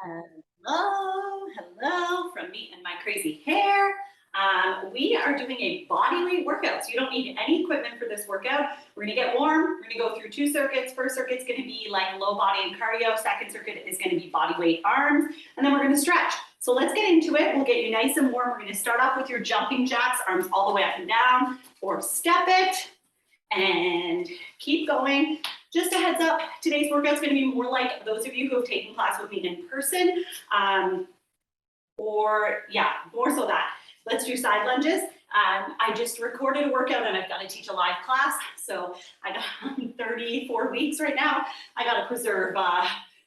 Hello from me and my crazy hair. We are doing a body weight workout, so you don't need any equipment for this workout. We're gonna get warm. We're gonna go through two circuits. First circuit's gonna be like low body and cardio. Second circuit is gonna be body weight arms, and then we're gonna stretch. So let's get into it. We'll get you nice and warm. We're gonna start off with your jumping jacks, arms all the way up and down, or step it, and keep going. Just a heads up, today's workout is going to be more like those of you who have taken class with me in person, more so that. Let's do side lunges. I just recorded a workout and I've got to teach a live class. So I got 34 weeks right now. I got to preserve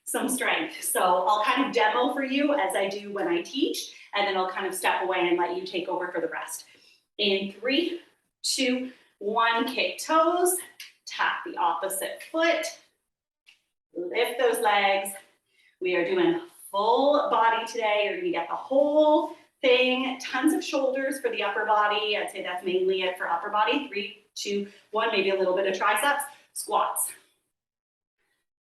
some strength. So I'll kind of demo for you as I do when I teach, and then I'll kind of step away and let you take over for the rest. In 3, 2, 1, kick toes. Tap the opposite foot, lift those legs. We are doing full body today. You're gonna get the whole thing, tons of shoulders for the upper body. I'd say that's mainly it for upper body. 3, 2, 1, maybe a little bit of triceps, squats.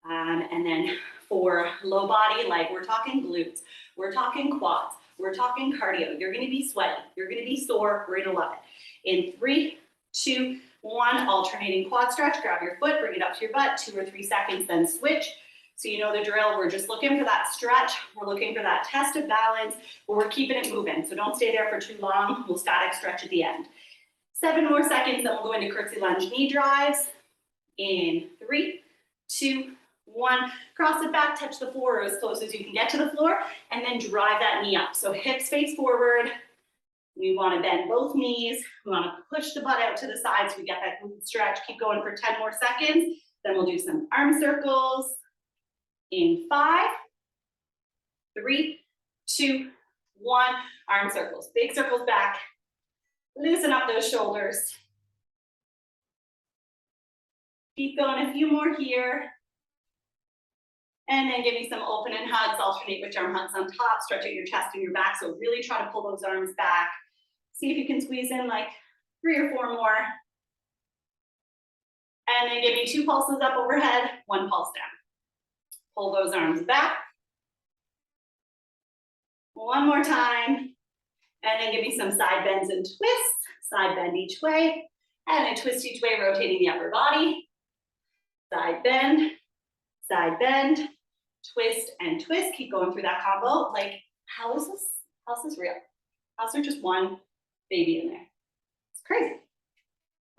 And then for low body, like we're talking glutes, we're talking quads, we're talking cardio. You're gonna be sweaty, you're gonna be sore, we're gonna love it. In 3, 2, 1, alternating quad stretch, grab your foot, bring it up to your butt, 2 or 3 seconds, then switch. So you know the drill, we're just looking for that stretch, we're looking for that test of balance, but we're keeping it moving. So don't stay there for too long, we'll static stretch at the end. 7 more seconds, then we'll go into curtsy lunge knee drives. In 3, 2, 1, cross it back, touch the floor as close as you can get to the floor, and then drive that knee up. So hips face forward. We want to bend both knees. We want to push the butt out to the side so we get that glute stretch. Keep going for 10 more seconds. Then we'll do some arm circles. In 5, 3, 2, 1, arm circles. Big circles back. Loosen up those shoulders. Keep going, a few more here. And then give me some open and hugs. Alternate with arm hugs on top. Stretch out your chest and your back. So really try to pull those arms back. See if you can squeeze in like 3 or 4 more. And then give me 2 pulses up overhead, 1 pulse down. Pull those arms back. 1 more time. And then give me some side bends and twists. Side bend each way. And a twist each way, rotating the upper body. Side bend, twist and twist. Keep going through that combo. Like, how is this real? How's there just one baby in there? It's crazy.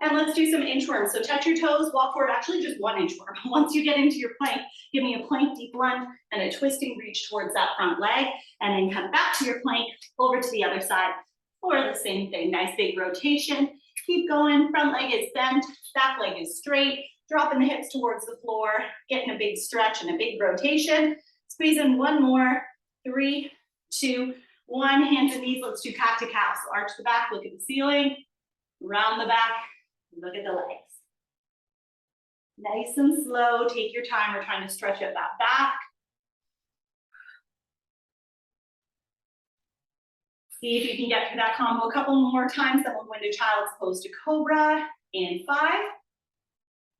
And let's do some inchworms. So touch your toes, walk forward, actually just 1 inchworm. Once you get into your plank, give me a plank deep lunge and a twisting reach towards that front leg, and then come back to your plank, over to the other side for the same thing. Nice big rotation. Keep going, front leg is bent, back leg is straight, dropping the hips towards the floor, getting a big stretch and a big rotation. Squeeze in 1 more, 3, 2, 1, hands and knees. Let's do calf to calf. So arch the back, look at the ceiling, round the back, look at the legs. Nice and slow, take your time. We're trying to stretch out that back. See if you can get through that combo a couple more times, then we'll go into child's pose to cobra. In 5,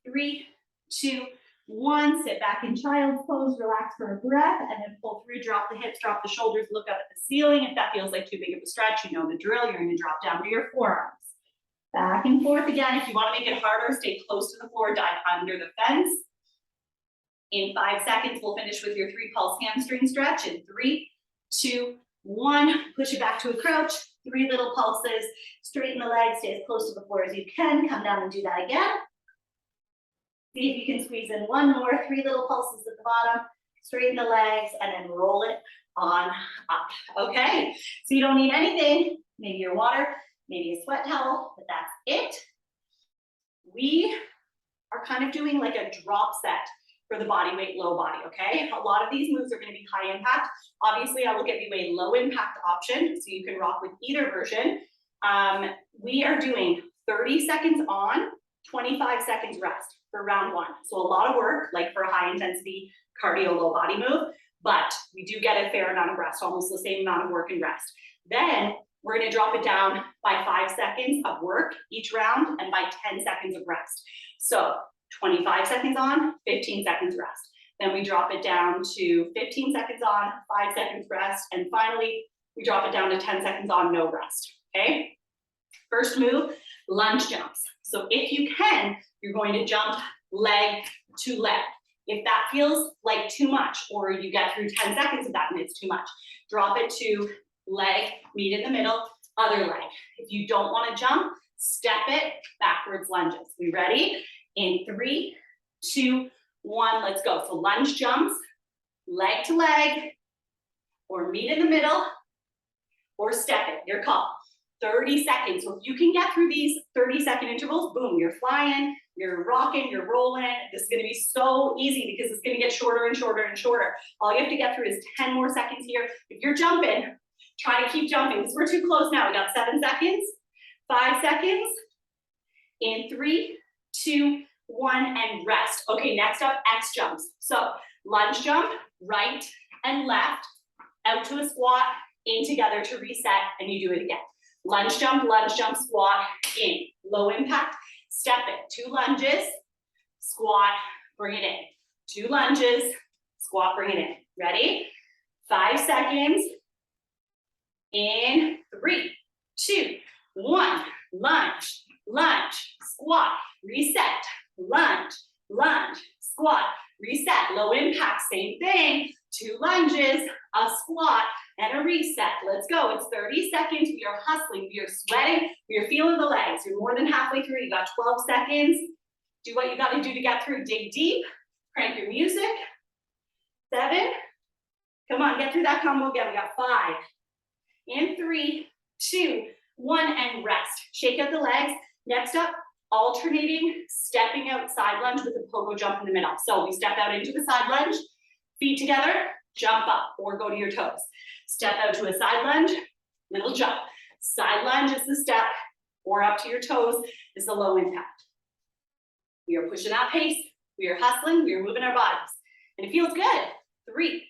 3, 2, 1, sit back in child's pose, relax for a breath, and then pull through, drop the hips, drop the shoulders, look up at the ceiling. If that feels like too big of a stretch, you know the drill. You're going to drop down to your forearms. Back and forth again. If you want to make it harder, stay close to the floor, dive under the fence. In 5 seconds, we'll finish with your 3 pulse hamstring stretch. In 3, 2, 1, push it back to a crouch. 3 little pulses, straighten the legs, stay as close to the floor as you can. Come down and do that again. See if you can squeeze in 1 more, 3 little pulses at the bottom, straighten the legs, and then roll it on up. Okay, so you don't need anything, maybe your water, maybe a sweat towel, but that's it. We are kind of doing like a drop set for the body weight, low body, okay? A lot of these moves are gonna be high impact. Obviously, I will give you a low impact option, so you can rock with either version. We are doing 30 seconds on, 25 seconds rest for round 1. So a lot of work, like for a high intensity cardio low body move, but we do get a fair amount of rest, almost the same amount of work and rest. Then we're gonna drop it down by 5 seconds of work each round and by 10 seconds of rest. So 25 seconds on, 15 seconds rest. Then we drop it down to 15 seconds on, 5 seconds rest, and finally, we drop it down to 10 seconds on, no rest, okay? First move, lunge jumps. So if you can, you're going to jump leg to leg. If that feels like too much, or you get through 10 seconds of that and it's too much, drop it to leg, meet in the middle, other leg. If you don't want to jump, step it, backwards lunges. We ready? In 3, 2, 1, let's go. So lunge jumps, leg to leg, or meet in the middle, or step it, your call. 30 seconds. So if you can get through these 30-second intervals, boom, you're flying, you're rocking, you're rolling. This is going to be so easy because it's going to get shorter and shorter and shorter. All you have to get through is 10 more seconds here. If you're jumping, try to keep jumping because we're too close now. We got 7 seconds, 5 seconds, in 3, 2, 1, and rest. Okay, next up, X jumps. So lunge jump, right and left, out to a squat, in together to reset, and you do it again. Lunge jump, squat, in. Low impact, step it. 2 lunges, squat, bring it in. 2 lunges, squat, bring it in. Ready? 5 seconds. In 3, 2, 1. Lunge, lunge, squat, reset. Lunge, lunge, squat, reset. Low impact, same thing. 2 lunges, a squat, and a reset. Let's go. It's 30 seconds. We are hustling. We are sweating. We are feeling the legs. You're more than halfway through. You got 12 seconds. Do what you got to do to get through. Dig deep. Crank your music. 7. Come on, get through that combo again. We got 5. In 3, 2, 1, and rest. Shake out the legs. Next up, alternating, stepping out side lunge with a pogo jump in the middle. So we step out into a side lunge, feet together, jump up or go to your toes. Step out to a side lunge, little jump. Side lunge is the step, or up to your toes is the low impact. We are pushing that pace, we are hustling, we are moving our bodies. And it feels good. 3,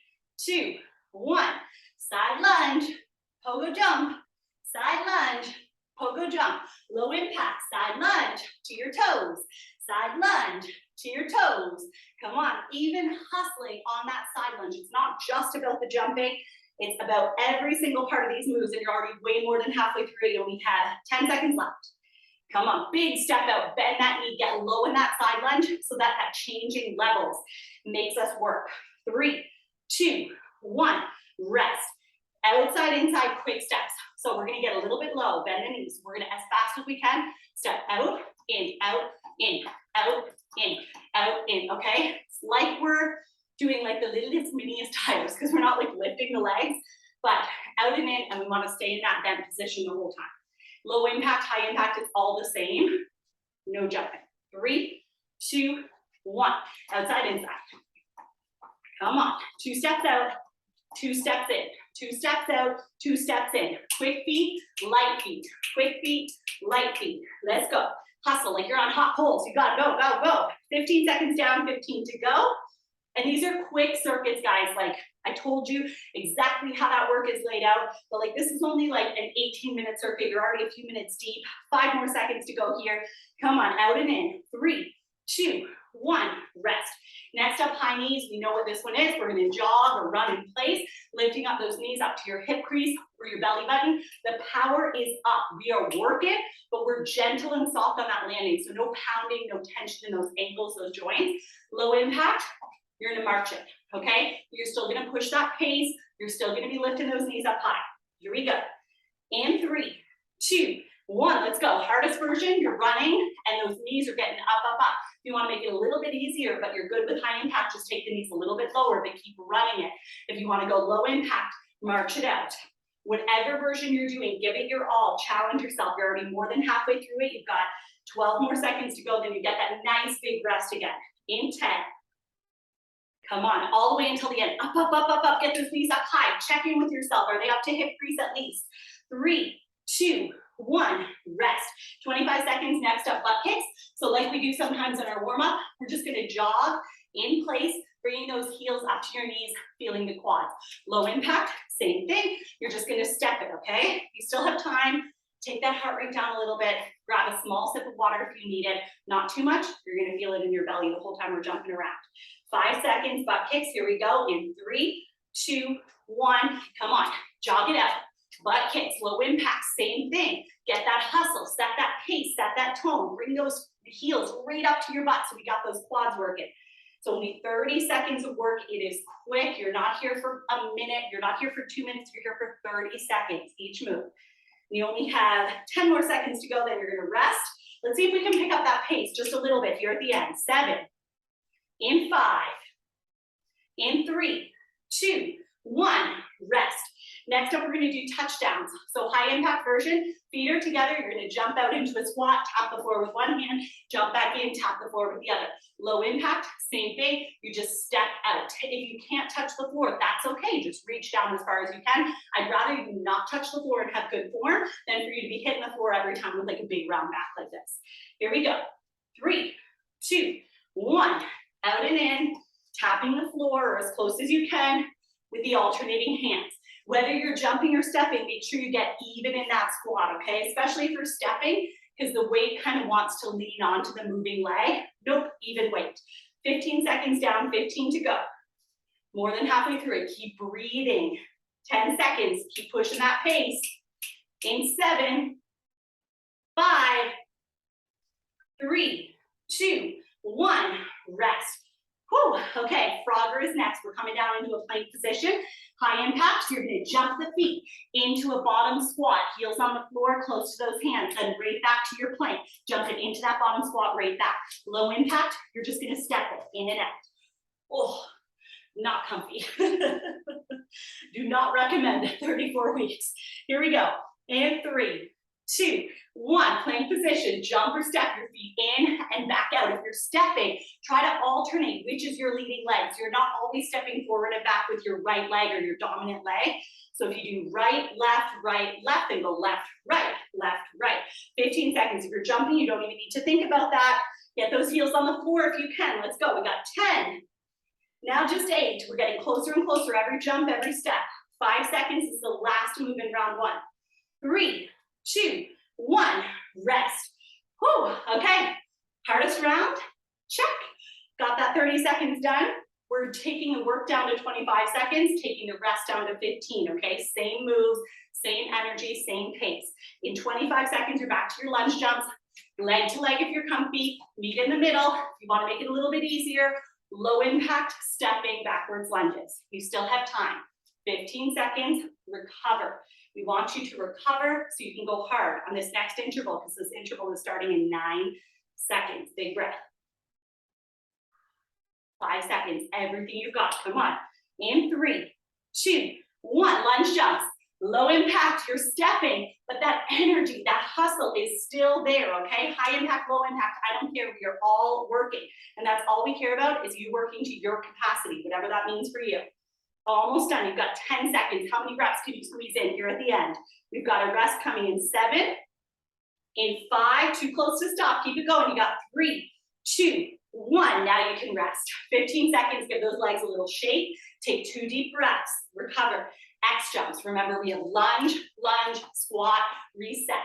2, 1. Side lunge, pogo jump, side lunge, pogo jump. Low impact, side lunge to your toes, side lunge to your toes. Come on, even hustling on that side lunge. It's not just about the jumping. It's about every single part of these moves, and you're already way more than halfway through. You only have 10 seconds left. Come on, big step out, bend that knee, get low in that side lunge so that that changing levels makes us work. 3, 2, 1, rest. Outside, inside, quick steps. So we're gonna get a little bit low, bend the knees. We're gonna, as fast as we can, step out, in, out, in, out, in, out, in, okay? It's like we're doing like the littlest, miniest tires because we're not like lifting the legs, but out and in, and we wanna stay in that bent position the whole time. Low impact, high impact, it's all the same. No jumping. 3, 2, 1. Outside, inside. Come on, 2 steps out, 2 steps in, 2 steps out, 2 steps in. Quick feet, light feet. Quick feet, light feet. Let's go. Hustle like you're on hot coals. You gotta go, go, go. 15 seconds down, 15 to go. And these are quick circuits, guys. Like I told you exactly how that work is laid out, but like this is only like an 18-minute circuit. You're already a few minutes deep. 5 more seconds to go here. Come on, out and in. 3, 2, 1, rest. Next up, high knees. We know what this one is. We're gonna jog or run in place, lifting up those knees up to your hip crease or your belly button. The power is up. We are working, but we're gentle and soft on that landing. So no pounding, no tension in those ankles, those joints. Low impact, you're gonna march it, okay? You're still gonna push that pace. You're still gonna be lifting those knees up high. Here we go. In 3, 2, 1, let's go. Hardest version, you're running and those knees are getting up, up, up. If you wanna make it a little bit easier, but you're good with high impact, just take the knees a little bit lower, but keep running it. If you wanna go low impact, march it out. Whatever version you're doing, give it your all, challenge yourself. You're already more than halfway through it. You've got 12 more seconds to go, then you get that nice big rest again. In 10. Come on, all the way until the end. Up, up, up, up, up. Get those knees up high. Check in with yourself. Are they up to hip crease at least? 3, 2, 1, rest. 25 seconds, next up, butt kicks. So like we do sometimes in our warm-up, we're just gonna jog in place, bringing those heels up to your knees, feeling the quads. Low impact, same thing. You're just gonna step it, okay? You still have time. Take that heart rate down a little bit. Grab a small sip of water if you need it. Not too much. You're going to feel it in your belly the whole time we're jumping around. 5 seconds, butt kicks. Here we go. In 3, 2, 1. Come on. Jog it out. Butt kicks, low impact, same thing. Get that hustle, set that pace, set that tone. Bring those heels right up to your butt so we got those quads working. It's only 30 seconds of work. It is quick. You're not here for a minute. You're not here for 2 minutes. You're here for 30 seconds each move. You only have 10 more seconds to go, then you're gonna rest. Let's see if we can pick up that pace just a little bit here at the end. 7, in 5, in 3, 2, 1, rest. Next up, we're gonna do touchdowns. So high impact version, feet are together. You're gonna jump out into a squat, tap the floor with one hand, jump back in, tap the floor with the other. Low impact, same thing. You just step out. If you can't touch the floor, that's okay. Just reach down as far as you can. I'd rather you not touch the floor and have good form than for you to be hitting the floor every time with like a big round back like this. Here we go. 3, 2, 1. Out and in, tapping the floor or as close as you can with the alternating hands. Whether you're jumping or stepping, make sure you get even in that squat, okay? Especially if you're stepping, because the weight kind of wants to lean onto the moving leg. Nope, even weight. 15 seconds down, 15 to go. More than halfway through it. Keep breathing. 10 seconds. Keep pushing that pace. In 7, 5, 3, 2, 1. Rest. Whew. Okay, frogger is next. We're coming down into a plank position. High impact, you're gonna jump the feet into a bottom squat, heels on the floor, close to those hands, then right back to your plank. Jump it into that bottom squat, right back. Low impact, you're just gonna step it in and out. Oh, not comfy. Do not recommend 34 weeks. Here we go. In 3, 2, 1, plank position, jump or step your feet in and back out. If you're stepping, try to alternate which is your leading leg. So you're not always stepping forward and back with your right leg or your dominant leg. So if you do right, left, then go left, right, left, right. 15 seconds. If you're jumping, you don't even need to think about that. Get those heels on the floor if you can. Let's go. We got 10. Now just 8. We're getting closer and closer every jump, every step. 5 seconds is the last move in round 1. 3, 2, 1, rest. Whew, okay. Hardest round, check. Got that 30 seconds done. We're taking the work down to 25 seconds, taking the rest down to 15, okay? Same moves, same energy, same pace. In 25 seconds, you're back to your lunge jumps, leg to leg if you're comfy, meet in the middle. If you wanna make it a little bit easier, low impact, stepping backwards lunges. You still have time. 15 seconds, recover. We want you to recover so you can go hard on this next interval because this interval is starting in 9 seconds. Big breath. 5 seconds, everything you've got, come on. In 3, 2, 1, lunge jumps. Low impact, you're stepping, but that energy, that hustle is still there, okay? High impact, low impact, I don't care, we are all working. And that's all we care about is you working to your capacity, whatever that means for you. Almost done, you've got 10 seconds. How many reps can you squeeze in here at the end? We've got a rest coming in 7, in 5, too close to stop, keep it going. You got 3, 2, 1, now you can rest. 15 seconds, give those legs a little shake. Take 2 deep breaths, recover. X jumps, remember we have lunge, lunge, squat, reset.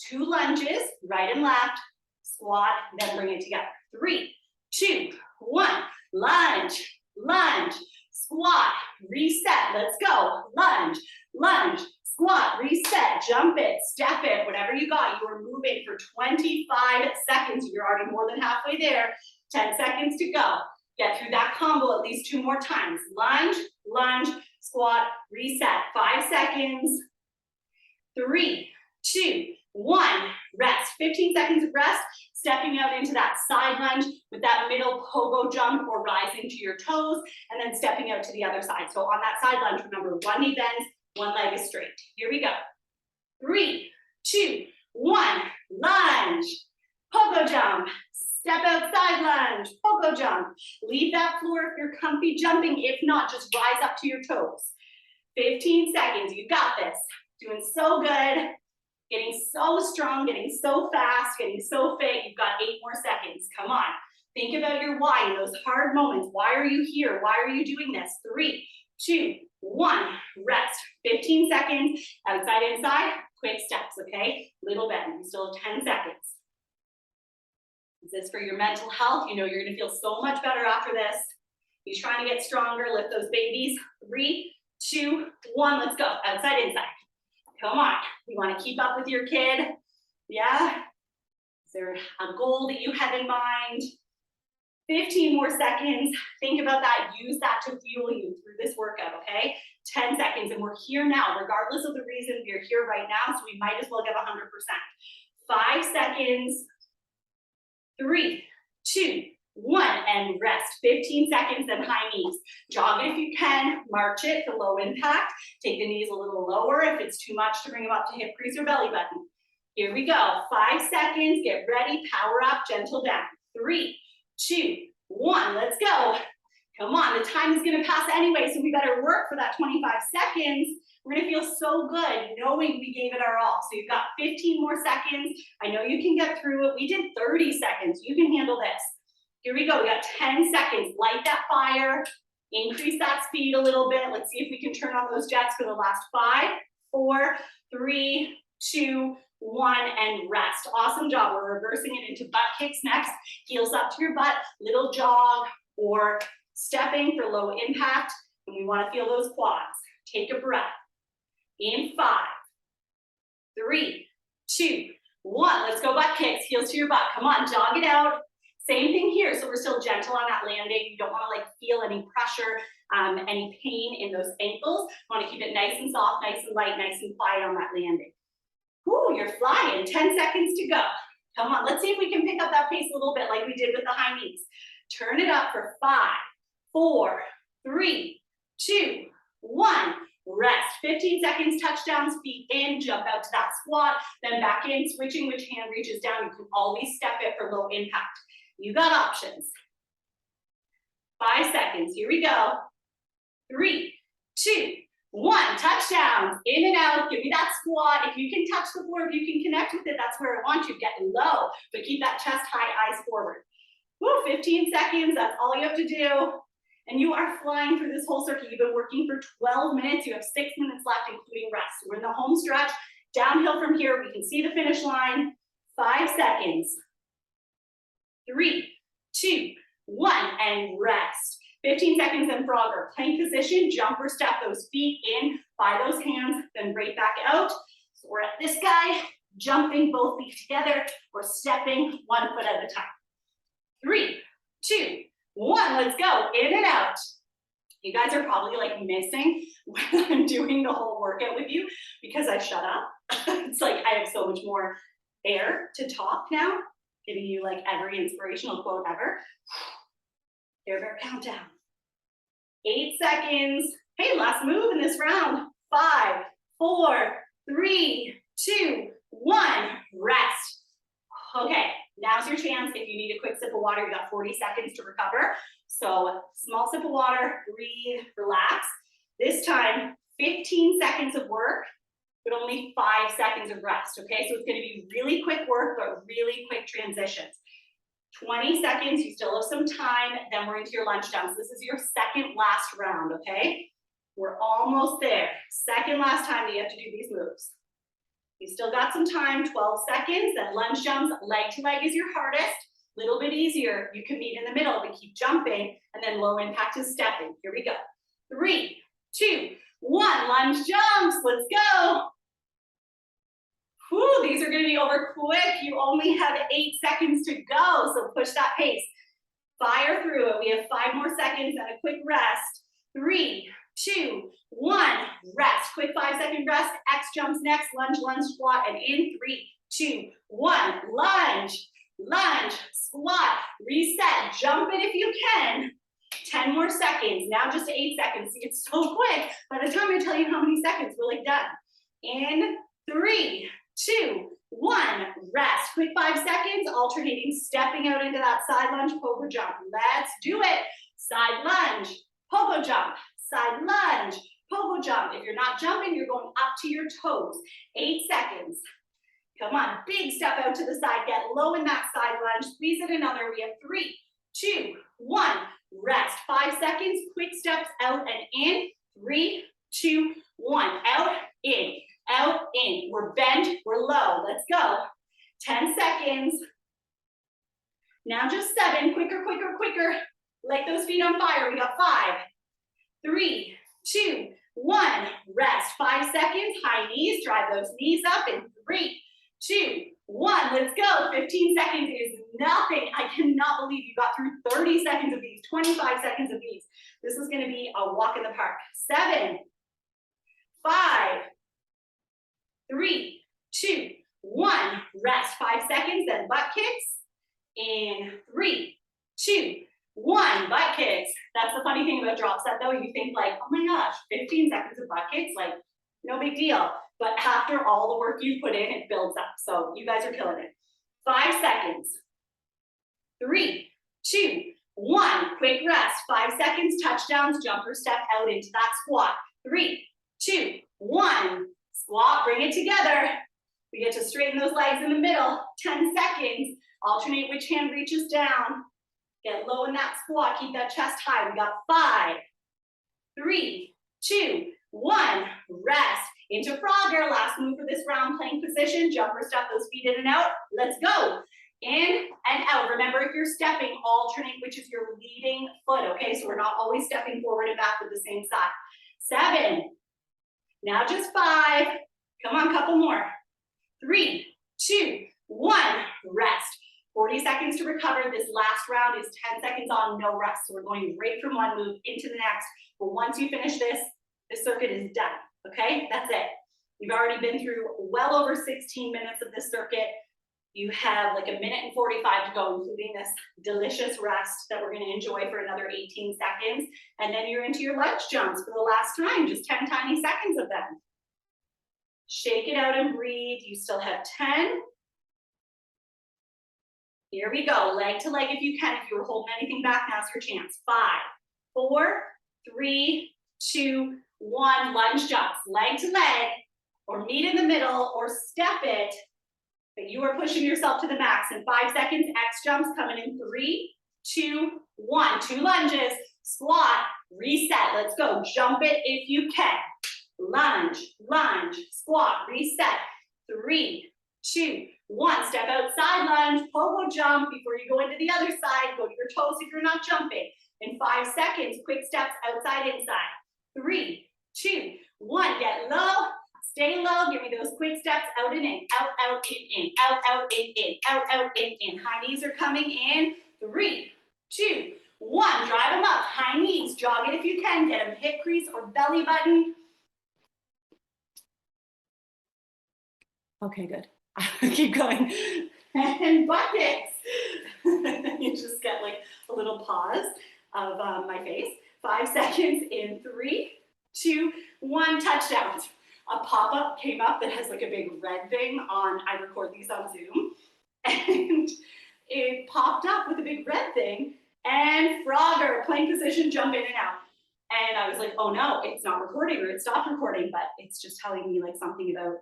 2 lunges, right and left, squat, then bring it together. 3, 2, 1, lunge, lunge, squat, reset, let's go. Lunge, lunge, squat, reset, jump it, step it, whatever you got. You are moving for 25 seconds. You're already more than halfway there. 10 seconds to go. Get through that combo at least 2 more times. Lunge, lunge, squat, reset. 5 seconds. 3, 2, 1, rest. 15 seconds of rest. Stepping out into that side lunge with that middle pogo jump or rising to your toes, and then stepping out to the other side. So on that side lunge, remember 1 knee bends, 1 leg is straight. Here we go. 3, 2, 1, lunge, pogo jump, step out side lunge, pogo jump. Leave that floor if you're comfy jumping. If not, just rise up to your toes. 15 seconds, you got this. Doing so good. Getting so strong, getting so fast, getting so fit. You've got 8 more seconds. Come on. Think about your why in those hard moments. Why are you here? Why are you doing this? 3, 2, 1, rest. 15 15 seconds, outside, inside, quick steps, okay? Little bend, you still have 10 seconds. Is this for your mental health? You know you're gonna feel so much better after this. You're trying to get stronger, lift those babies. 3, 2, 1, let's go. Outside, inside. Come on, you wanna keep up with your kid? Yeah? Is there a goal that you have in mind? 15 more seconds. Think about that. Use that to fuel you through this workout, okay? 10 seconds, and we're here now. Regardless of the reason, we're here right now, so we might as well give 100%. 5 seconds. 3, 2, 1, and rest. 15 seconds, then high knees. Jog it if you can. March it to low impact. Take the knees a little lower if it's too much to bring them up to hip crease or belly button. Here we go. 5 seconds. Get ready. Power up. Gentle down. 3, 2, 1. Let's go. Come on. The time is going to pass anyway, so we better work for that 25 seconds. We're going to feel so good knowing we gave it our all. So you've got 15 more seconds. I know you can get through it. We did 30 seconds. You can handle this. Here we go. We got 10 seconds. Light that fire. Increase that speed a little bit. Let's see if we can turn on those jets for the last 5, 4, 3, 2, 1, and rest. Awesome job. We're reversing it into butt kicks next. Heels up to your butt. Little jog or stepping for low impact. And we want to feel those quads. Take a breath. In 5, 3, 2, 1. Let's go butt kicks, heels to your butt. Come on, jog it out. Same thing here. So we're still gentle on that landing. You don't want to feel any pressure, any pain in those ankles. You want to keep it nice and soft, nice and light, nice and quiet on that landing. Whoo, you're flying. 10 seconds to go. Come on, let's see if we can pick up that pace a little bit like we did with the high knees. Turn it up for 5, 4, 3, 2, 1. Rest. 15 seconds, touchdowns, feet in, jump out to that squat, then back in, switching which hand reaches down. You can always step it for low impact. You got options. 5 seconds, here we go. 3, 2, 1, touchdowns, in and out, give me that squat. If you can touch the floor, if you can connect with it, that's where I want you. Get low, but keep that chest high, eyes forward. Woo, 15 seconds, that's all you have to do. And you are flying through this whole circuit. You've been working for 12 minutes. You have 6 minutes left, including rest. We're in the home stretch. Downhill from here. We can see the finish line. 5 seconds. 3, 2, 1, and rest. 15 seconds and frogger. Plank position, jump or step those feet in by those hands, then right back out. So we're at this guy, jumping both feet together, or stepping 1 foot at a time. 3, 2, 1, let's go, in and out. You guys are probably missing when I'm doing the whole workout with you because I shut up. It's I have so much more air to talk now, giving you every inspirational quote ever. Air countdown. 8 seconds. Hey, last move in this round. 5, 4, 3, 2, 1, rest. Okay. Now's your chance. If you need a quick sip of water, you got 40 seconds to recover. So small sip of water, breathe, relax. This time, 15 seconds of work, but only 5 seconds of rest, okay? So it's gonna be really quick work, but really quick transitions. 20 seconds, you still have some time, then we're into your lunch time. So this is your second last round, okay? We're almost there. Second last time that you have to do these moves. You still got some time, 12 seconds, then lunge jumps, leg to leg is your hardest, little bit easier. You can meet in the middle, but keep jumping, and then low impact is stepping. Here we go. 3, 2, 1, lunge jumps, let's go. Whew, these are gonna be over quick. You only have 8 seconds to go, so push that pace. Fire through it. We have 5 more seconds and a quick rest. 3, 2, 1, rest. Quick 5-second rest. X jumps next. Lunge, lunge, squat, and in 3, 2, 1. Lunge, lunge, squat, reset. Jump it if you can. 10 more seconds. Now just 8 seconds. See, it's so quick. By the time I tell you how many seconds, we're done. In 3, 2, 1, rest. Quick 5 seconds, alternating, stepping out into that side lunge, pogo jump. Let's do it. Side lunge, pogo jump, side lunge, pogo jump. If you're not jumping, you're going up to your toes. 8 seconds. Come on, big step out to the side, get low in that side lunge, squeeze it another. We have 3, 2, 1, rest. 5 seconds, quick steps out and in. 3, 2, 1, out. light those feet on fire. We got 5, 3, 2, 1. Rest. 5 seconds. High knees. Drive those knees up in 3, 2, 1. Let's go. 15 seconds is nothing. I cannot believe you got through 30 seconds of these, 25 seconds of these. This is going to be a walk in the park. 7, 5, 3, 2, 1. Rest. 5 seconds, then butt kicks. In 3, 2, 1. Butt kicks. That's the funny thing about drop set though. You think like, oh my gosh, 15 seconds of butt kicks, like no big deal. But after all the work you put in, it builds up. So you guys are killing it. 5 seconds. 3, 2, 1. Quick rest. 5 seconds. Touchdowns. Jumper step out into that squat. 3, 2, 1. Squat. Bring it together. We get to straighten those legs in the middle. 10 seconds. Alternate which hand reaches down. Get low in that squat. Keep that chest high. We got 5, 3, 2, 1. Rest. Into Frogger. Last move for this round. Plank position. Jumper step those feet in and out. Let's go. In and out. Remember, if you're stepping, alternate which is your leading foot. Okay, so we're not always stepping forward and back with the same side. 7. Now just 5. Come on, couple more. 3, 2, 1. Rest. 40 seconds to recover. This last round is 10 seconds on, no rest. So we're going right from one move into the next. But once you finish this circuit is done. Okay, that's it. You've already been through well over 16 minutes of this circuit. You have like 1 minute and 45 to go, including this delicious rest that we're going to enjoy for another 18 seconds. And then you're into your lunge jumps for the last time, just 10 tiny seconds of them. Shake it out and breathe. You still have 10. Here we go, leg to leg if you can. If you were holding anything back, now's your chance. 5, 4, 3, 2, 1. Lunge jumps, leg to leg, or meet in the middle, or step it. But you are pushing yourself to the max. In 5 seconds, X jumps coming in 3, 2, 1. 2 lunges, squat, reset. Let's go. Jump it if you can. Lunge, lunge, squat, reset. 3, 2, 1. Step outside lunge, pogo jump before you go into the other side. Go to your toes if you're not jumping. In 5 seconds, quick steps outside, inside. 3, 2, 1. Get low. Stay low. Give me those quick steps out and in. Out, out, in, out, out, in, out, out, in. High knees are coming in. 3, 2, 1. Drive them up. High knees. Jog it if you can. Get them hip crease or belly button. Okay, good. Keep going. And butt kicks. You just get like a little pause of my face. 5 seconds in 3, 2, 1. Touchdowns. A pop-up came up that has like a big red thing on, I record these on Zoom, and it popped up with a big red thing, and Frogger, plank position, jump in and out. And I was like, oh no, it's not recording, or it stopped recording, but it's just telling me like something about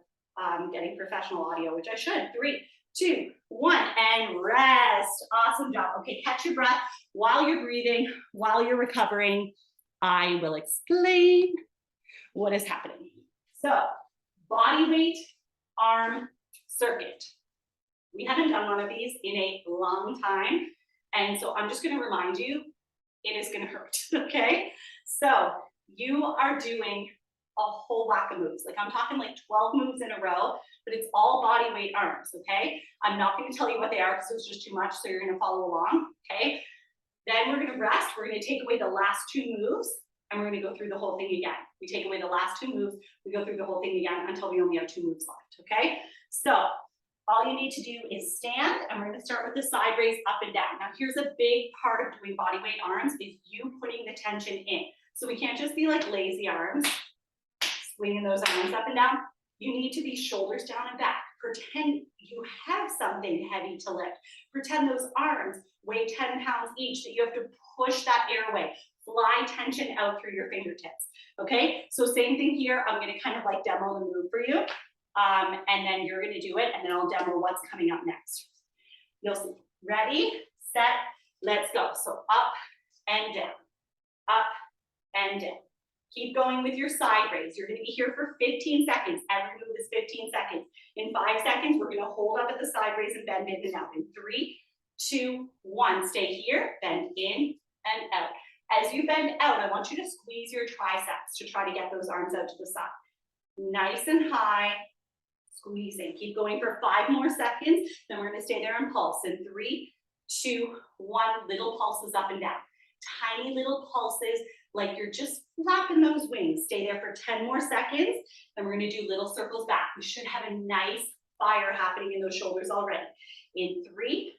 getting professional audio, which I should. 3, 2, 1, and rest. Awesome job. Okay, catch your breath while you're breathing, while you're recovering. I will explain what is happening. So, body weight arm circuit. We haven't done one of these in a long time, and so I'm just going to remind you, it is going to hurt, okay? So, you are doing a whole whack of moves. Like I'm talking like 12 moves in a row, but it's all body weight arms, okay? I'm not going to tell you what they are because it's just too much, so you're going to follow along, okay? Then we're going to rest. We're going to take away the last 2 moves, and we're going to go through the whole thing again. We take away the last 2 moves, we go through the whole thing again until we only have 2 moves left, okay? So all you need to do is stand, and we're going to start with the side raise up and down. Now here's a big part of doing body weight arms is you putting the tension in. So we can't just be like lazy arms, swinging those arms up and down. You need to be shoulders down and back. Pretend you have something heavy to lift. Pretend those arms weigh 10 pounds each, that you have to push that airway. Fly tension out through your fingertips, okay? So same thing here. I'm gonna kind of like demo the move for you, and then you're gonna do it, and then I'll demo what's coming up next. You'll see. Ready, set, let's go. So up and down, up and down. Keep going with your side raise. You're gonna be here for 15 seconds. Every move is 15 seconds. In 5 seconds, we're gonna hold up at the side raise and bend in and out. In 3, 2, 1. Stay here, bend in and out. As you bend out, I want you to squeeze your triceps to try to get those arms out to the side. Nice and high, squeezing. Keep going for 5 more seconds. Then we're going to stay there and pulse in 3, 2, 1. Little pulses up and down. Tiny little pulses like you're just flapping those wings. Stay there for 10 more seconds. Then we're going to do little circles back. We should have a nice fire happening in those shoulders already. In 3,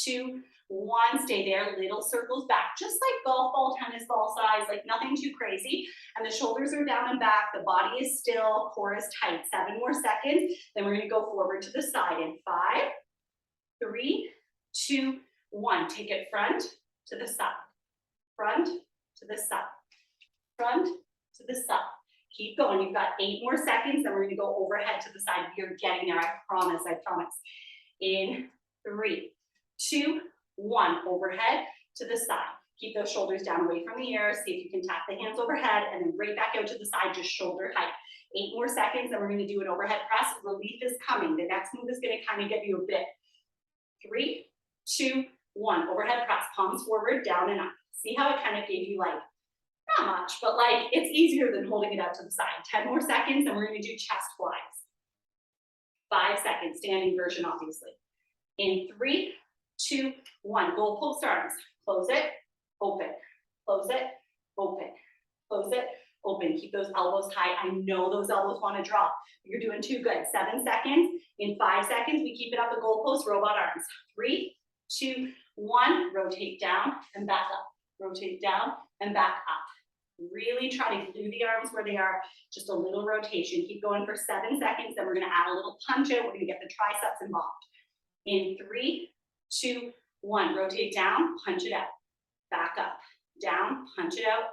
2, 1. Stay there. Little circles back. Just like golf ball, tennis ball size, like nothing too crazy. And the shoulders are down and back. The body is still. Core is tight. 7 more seconds. Then we're going to go forward to the side in 5, 3, 2, 1. Take it front to the side. Front to the side. Front to the side. Keep going. You've got 8 more seconds. Then we're going to go overhead to the side. You're getting there. I promise. I promise. In 3, 2, 1. Overhead to the side. Keep those shoulders down away from the ears. See if you can tap the hands overhead and then right back out to the side, just shoulder height. 8 more seconds. Then we're going to do an overhead press. Relief is coming. The next move is going to kind of give you a bit. 3, 2, 1. Overhead press. Palms forward, down and up. See how it kind of gave you like, not much, but like it's easier than holding it out to the side. 10 more seconds and we're going to do chest flies. 5 seconds, standing version obviously. In 3, 2, 1. Goal post arms. Close it, open. Close it, open. Close it, open. Keep those elbows high. I know those elbows want to drop. You're doing too good. 7 seconds. In 5 seconds, we keep it up the goal post, robot arms. 3, 2, 1. Rotate down and back up. Rotate down and back up. Really try to glue the arms where they are. Just a little rotation. Keep going for 7 seconds. Then we're going to add a little punch out. We're going to get the triceps involved. In 3, 2, 1. Rotate down, punch it out. Back up. Down, punch it out.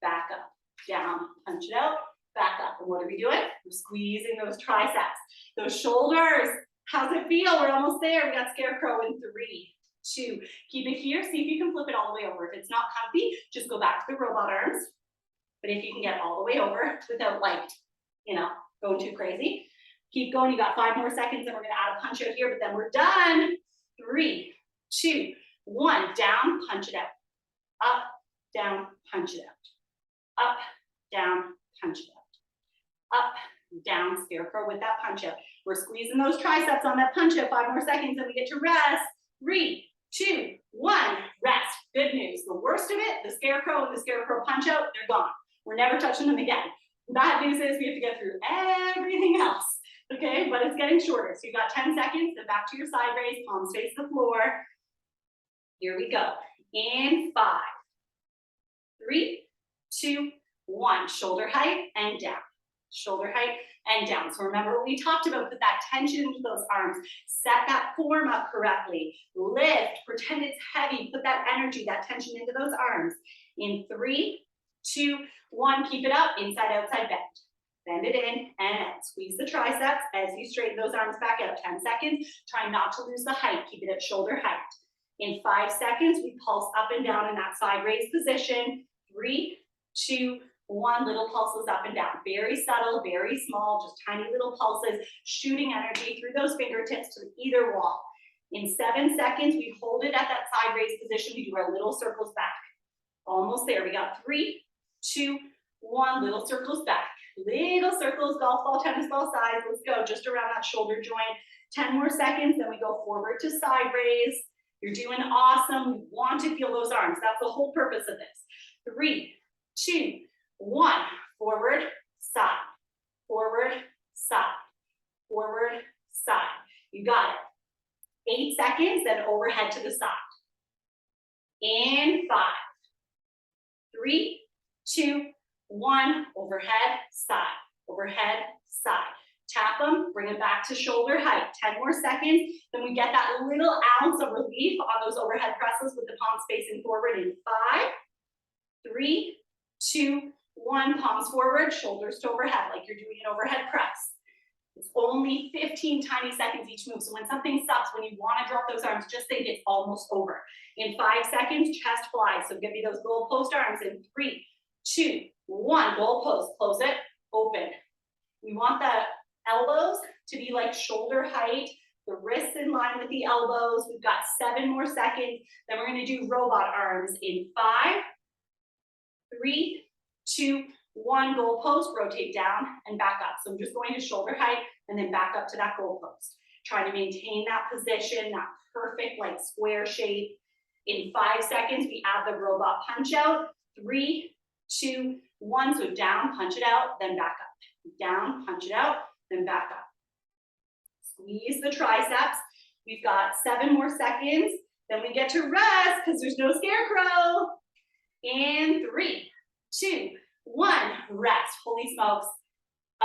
Back up. Down, punch it out. Back up. And what are we doing? We're squeezing those triceps. Those shoulders. How's it feel? We're almost there. We got scarecrow in 3, 2. Keep it here. See if you can flip it all the way over. If it's not comfy, just go back to the robot arms. But if you can get all the way over without like, going too crazy, keep going. You got 5 more seconds and we're going to add a punch out here, but then we're done. 3, 2, 1. Down, punch it out. Up, down, punch it out. Up, down, punch it out. Up, down, scarecrow with that punch out. We're squeezing those triceps on that punch out. 5 more seconds and we get to rest. 3, 2, 1. Rest. Good news. The worst of it, the scarecrow and the scarecrow punch out, they're gone. We're never touching them again. Bad news is we have to get through everything else. Okay, but it's getting shorter. So you got 10 seconds, then back to your side raise, palms face the floor. Here we go. In 5, 3, 2, 1. Shoulder height and down. Shoulder height and down. So remember what we talked about, put that tension into those arms. Set that form up correctly. Lift, pretend it's heavy. Put that energy, that tension into those arms. In 3, 2, 1. Keep it up, inside, outside bend. Bend it in and out. Squeeze the triceps as you straighten those arms back out. 10 seconds. Try not to lose the height. Keep it at shoulder height. In 5 seconds, we pulse up and down in that side raise position. 3, 2, 1. Little pulses up and down. Very subtle, very small, just tiny little pulses, shooting energy through those fingertips to either wall. In 7 seconds, we hold it at that side raise position. We do our little circles back. Almost there. We got 3, 2, 1. Little circles back. Little circles, golf ball, tennis ball size. Let's go just around that shoulder joint. 10 more seconds, then we go forward to side raise. You're doing awesome. We want to feel those arms. That's the whole purpose of this. 3, 2, 1. Forward, side. Forward, side. Forward, side. You got it. 8 seconds, then overhead to the side. In 5, 3, 2, 1. Overhead, side. Overhead, side. Tap them, bring it back to shoulder height. 10 more seconds. Then we get that little ounce of relief on those overhead presses with the palms facing forward in 5, 3, 2, 1. Palms forward, shoulders to overhead, like you're doing an overhead press. It's only 15 tiny seconds each move. So when something stops, when you want to drop those arms, just think it's almost over. In 5 seconds, chest flies. So give me those goal post arms in 3, 2, 1. Goal post, close it, open. We want the elbows to be like shoulder height. The wrists in line with the elbows. We've got 7 more seconds. Then we're gonna do robot arms in 5, 3, 2, 1, goal post, rotate down and back up. So I'm just going to shoulder height and then back up to that goal post. Try to maintain that position, that perfect like square shape. In 5 seconds, we add the robot punch out. 3, 2, 1, so down, punch it out, then back up. Down, punch it out, then back up. Squeeze the triceps. We've got 7 more seconds. Then we get to rest because there's no scarecrow. In 3, 2, 1, rest. Holy smokes.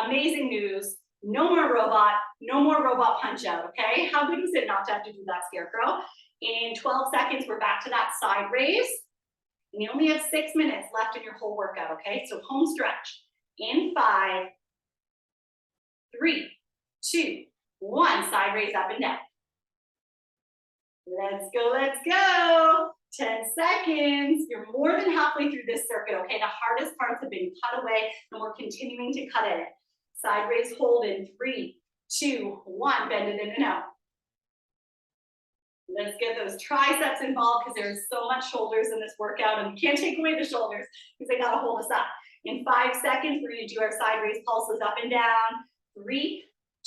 Amazing news. No more robot punch out, okay? How good was it not to have to do that scarecrow? In 12 seconds, we're back to that side raise. And you only have 6 minutes left in your whole workout, okay? So home stretch. In 5, 3, 2, 1, side raise up and down. Let's go, let's go. 10 seconds. You're more than halfway through this circuit, okay? The hardest parts have been cut away and we're continuing to cut it. Side raise hold in 3, 2, 1, bend it in and out. Let's get those triceps involved because there's so much shoulders in this workout and we can't take away the shoulders because they gotta hold us up. In 5 seconds, we're gonna do our side raise pulses up and down. 3,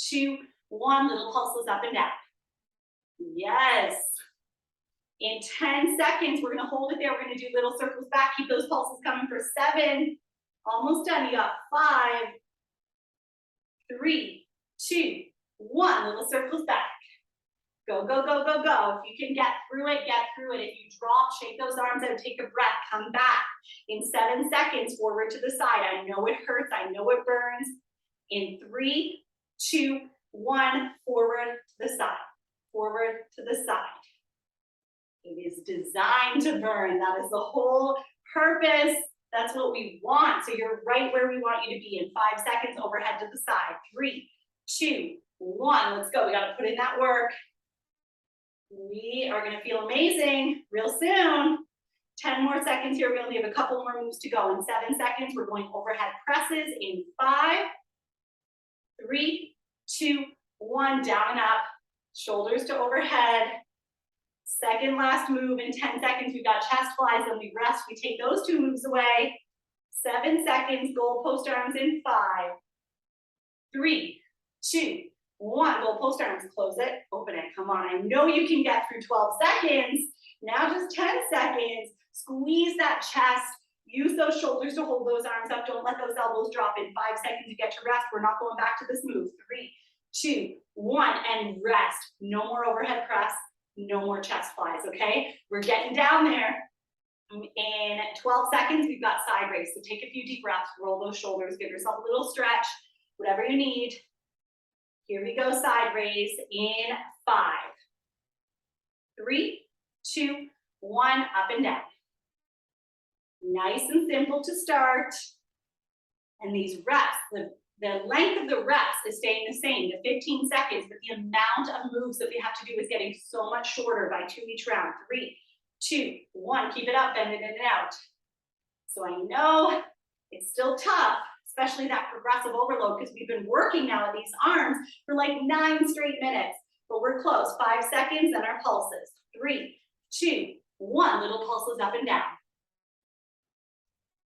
2, 1, little pulses up and down. Yes. In 10 seconds, we're gonna hold it there. We're gonna do little circles back. Keep those pulses coming for 7. Almost done. You got 5, 3, 2, 1. Little circles back. Go, go, go, go, go. If you can get through it, get through it. If you drop, shake those arms out, take a breath, come back. In 7 seconds, forward to the side. I know it hurts. I know it burns. In 3, 2, 1, forward to the side. Forward to the side. It is designed to burn. That is the whole purpose. That's what we want. So you're right where we want you to be. In 5 seconds, overhead to the side. 3, 2, 1. Let's go. We got to put in that work. We are going to feel amazing real soon. 10 more seconds here. We only have a couple more moves to go. In 7 seconds, we're going overhead presses in 5, 3, 2, 1. Down and up. Shoulders to overhead. Second last move in 10 seconds. We've got chest flies and we rest. We take those 2 moves away. 7 seconds. Goal post arms in 5, 3, 2, 1. Goal post arms. Close it. Open it. Come on. I know you can get through 12 seconds. Now just 10 seconds. Squeeze that chest. Use those shoulders to hold those arms up. Don't let those elbows drop. In 5 seconds, you get to rest. We're not going back to this move. 3, 2, 1, and rest. No more overhead press. No more chest flies, okay? We're getting down there. In 12 seconds, we've got side raise. So take a few deep breaths, roll those shoulders, give yourself a little stretch, whatever you need. Here we go, side raise in 5, 3, 2, 1, up and down. Nice and simple to start. And these reps, the length of the reps is staying the same, the 15 seconds, but the amount of moves that we have to do is getting so much shorter by 2 each round. 3, 2, 1, keep it up, bend it in and out. So I know it's still tough, especially that progressive overload, because we've been working now at these arms for like 9 straight minutes, but we're close. 5 seconds, then our pulses. 3, 2, 1, little pulses up and down.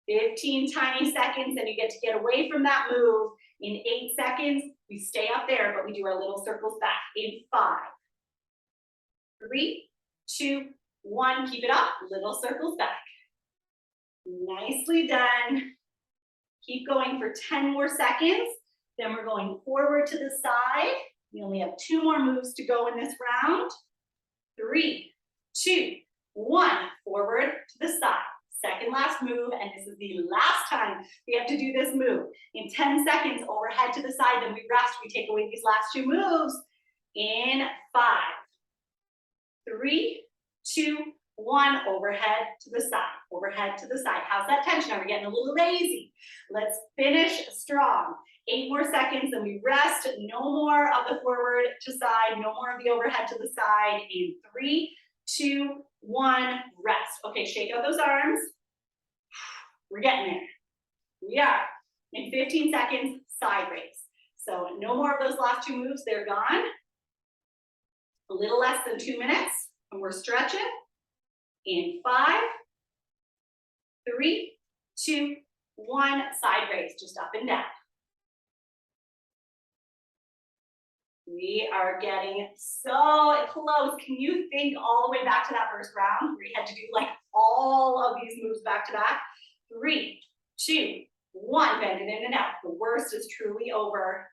15 tiny seconds, and you get to get away from that move. In 8 seconds, we stay up there, but we do our little circles back. In 5, 3, 2, 1, keep it up, little circles back. Nicely done. Keep going for 10 more seconds. Then we're going forward to the side. We only have 2 more moves to go in this round. 3, 2, 1, forward to the side. Second last move, and this is the last time we have to do this move. In 10 seconds, overhead to the side, then we rest. We take away these last 2 moves. In 5, 3, 2, 1, overhead to the side, overhead to the side. How's that tension? Are we getting a little lazy? Let's finish strong. 8 more seconds, then we rest. No more of the forward to side, no more of the overhead to the side. In 3, 2, 1, rest. Okay, shake out those arms. We're getting there. We are. In 15 seconds, side raise. So no more of those last 2 moves, they're gone. a little less than 2 minutes, and we're stretching. In 5, 3, 2, 1, side raise, just up and down. We are getting so close. Can you think all the way back to that first round where you had to do like all of these moves back to back? 3, 2, 1, bend it in and out. The worst is truly over.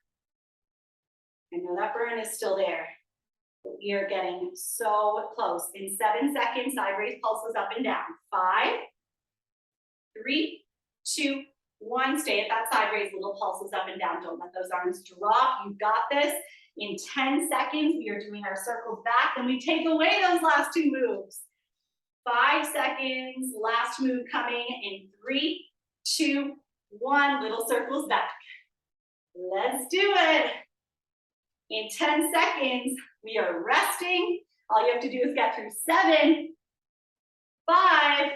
I know that burn is still there, but we are getting so close. In 7 seconds, side raise pulses up and down. 5, 3, 2, 1. Stay at that side raise, little pulses up and down. Don't let those arms drop. You've got this. In 10 seconds, we are doing our circles back, and we take away those last 2 moves. 5 seconds, last move coming in 3, 2, 1, little circles back. Let's do it. In 10 seconds, we are resting. All you have to do is get through 7, 5,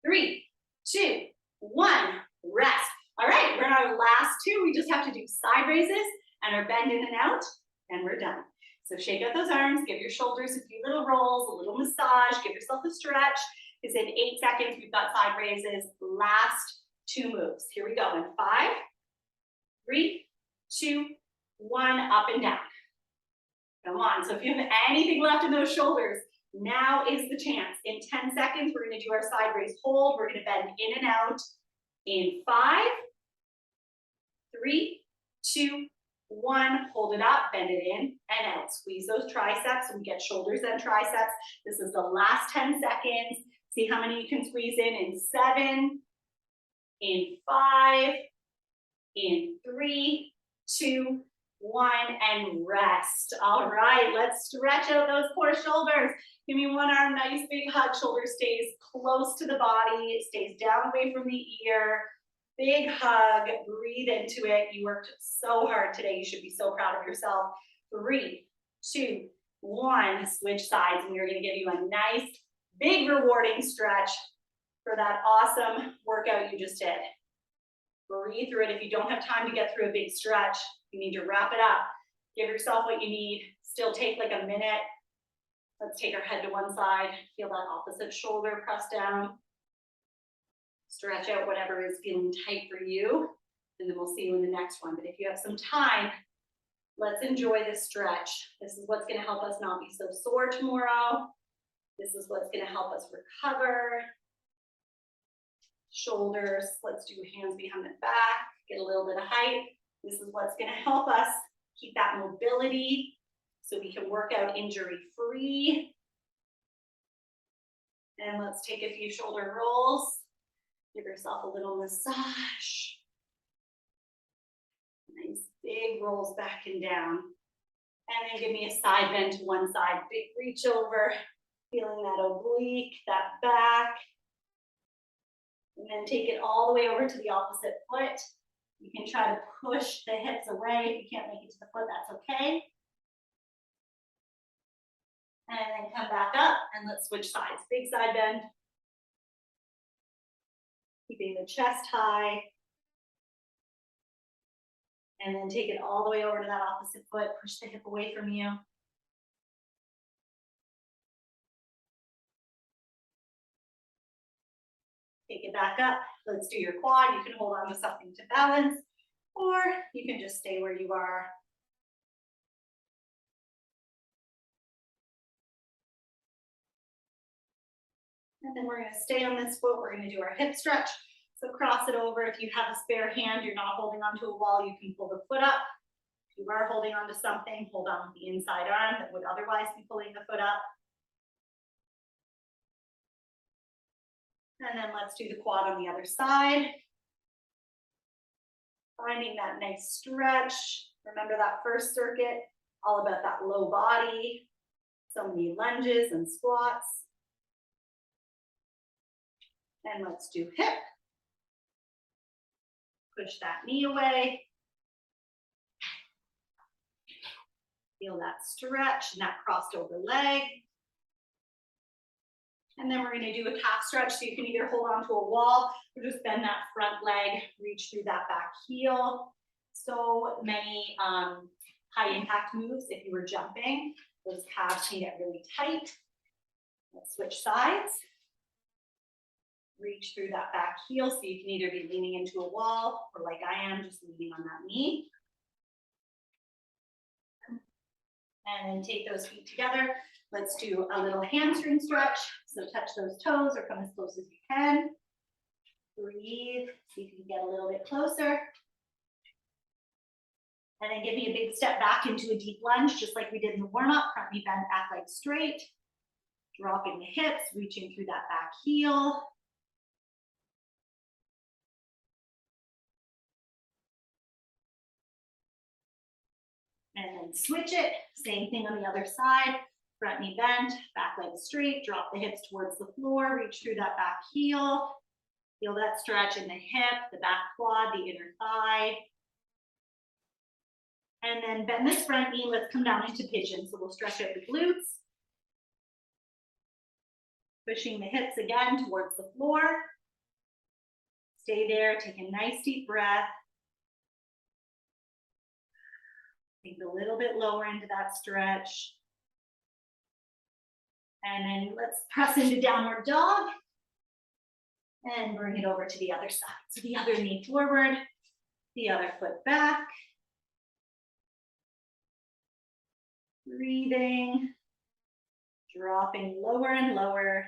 3, 2, 1, rest. All right, we're in our last 2. We just have to do side raises and our bend in and out, and we're done. So shake out those arms, give your shoulders a few little rolls, a little massage, give yourself a stretch, because in 8 seconds, we've got side raises, last 2 moves. Here we go in 5, 3, 2, 1, up and down. Come on, so if you have anything left in those shoulders, now is the chance. In 10 seconds, we're gonna do our side raise hold. We're gonna bend in and out in 5, 3, 2, 1, hold it up, bend it in and out. Squeeze those triceps, and we get shoulders and triceps. This is the last 10 seconds. See how many you can squeeze in 7, in 5, in 3, 2, 1, and rest. All right, let's stretch out those poor shoulders. Give me one arm, nice big hug. Shoulder stays close to the body. It stays down away from the ear. Big hug, breathe into it. You worked so hard today. You should be so proud of yourself. 3, 2, 1, switch sides. And we're gonna give you a nice, big, rewarding stretch for that awesome workout you just did. Breathe through it. If you don't have time to get through a big stretch, you need to wrap it up. Give yourself what you need. Still take like a minute. Let's take our head to one side. Feel that opposite shoulder press down. Stretch out whatever is feeling tight for you, and then we'll see you in the next one. But if you have some time, let's enjoy this stretch. This is what's gonna help us not be so sore tomorrow. This is what's gonna help us recover. Shoulders, let's do hands behind the back, get a little bit of height. This is what's gonna help us keep that mobility so we can work out injury-free. And let's take a few shoulder rolls. Give yourself a little massage. Nice big rolls back and down. And then give me a side bend to one side. Big reach over, feeling that oblique, that back. And then take it all the way over to the opposite foot. You can try to push the hips away. If you can't make it to the foot, that's okay. And then come back up and let's switch sides. Big side bend. Keeping the chest high. And then take it all the way over to that opposite foot. Push the hip away from you. Take it back up. Let's do your quad. You can hold on to something to balance, or you can just stay where you are. And then we're going to stay on this foot. We're going to do our hip stretch. So cross it over. If you have a spare hand, you're not holding onto a wall, you can pull the foot up. If you are holding onto something, hold on with the inside arm that would otherwise be pulling the foot up. And then let's do the quad on the other side. Finding that nice stretch. Remember that first circuit, all about that low body. So many lunges and squats. And let's do hip. Push that knee away. Feel that stretch and that crossed over leg. And then we're going to do a calf stretch. So you can either hold onto a wall or just bend that front leg, reach through that back heel. So many high impact moves. If you were jumping, those calves can get really tight. Let's switch sides. Reach through that back heel, so you can either be leaning into a wall or like I am, just leaning on that knee. And then take those feet together. Let's do a little hamstring stretch. So touch those toes or come as close as you can. Breathe, see if you can get a little bit closer. And then give me a big step back into a deep lunge, just like we did in the warm-up. Front knee bend, back leg straight. Dropping the hips, reaching through that back heel. And then switch it, same thing on the other side. Front knee bent, back leg straight, drop the hips towards the floor, reach through that back heel. Feel that stretch in the hip, the back quad, the inner thigh. And then bend this front knee, let's come down into pigeon. So we'll stretch out the glutes. Pushing the hips again towards the floor. Stay there, take a nice deep breath. Think a little bit lower into that stretch. And then let's press into downward dog. And bring it over to the other side. So the other knee forward, the other foot back. Breathing, dropping lower and lower.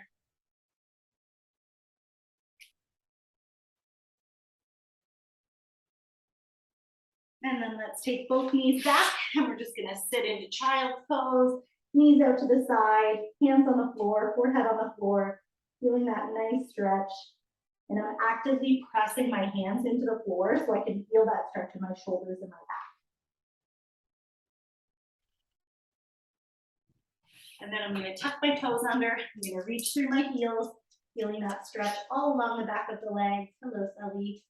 And then let's take both knees back and we're just gonna sit into child's pose. Knees out to the side, hands on the floor, forehead on the floor, feeling that nice stretch. And I'm actively pressing my hands into the floor so I can feel that stretch in my shoulders and my back. And then I'm gonna tuck my toes under. I'm gonna reach through my heels, feeling that stretch all along the back of the legs. Hello, Sally.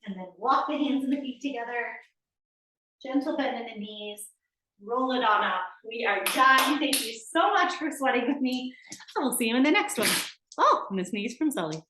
And then walk the hands and the feet together. Gentle bend in the knees. Roll it on up. We are done. Thank you so much for sweating with me. I will see you in the next one. Oh, and this knee is from Sully.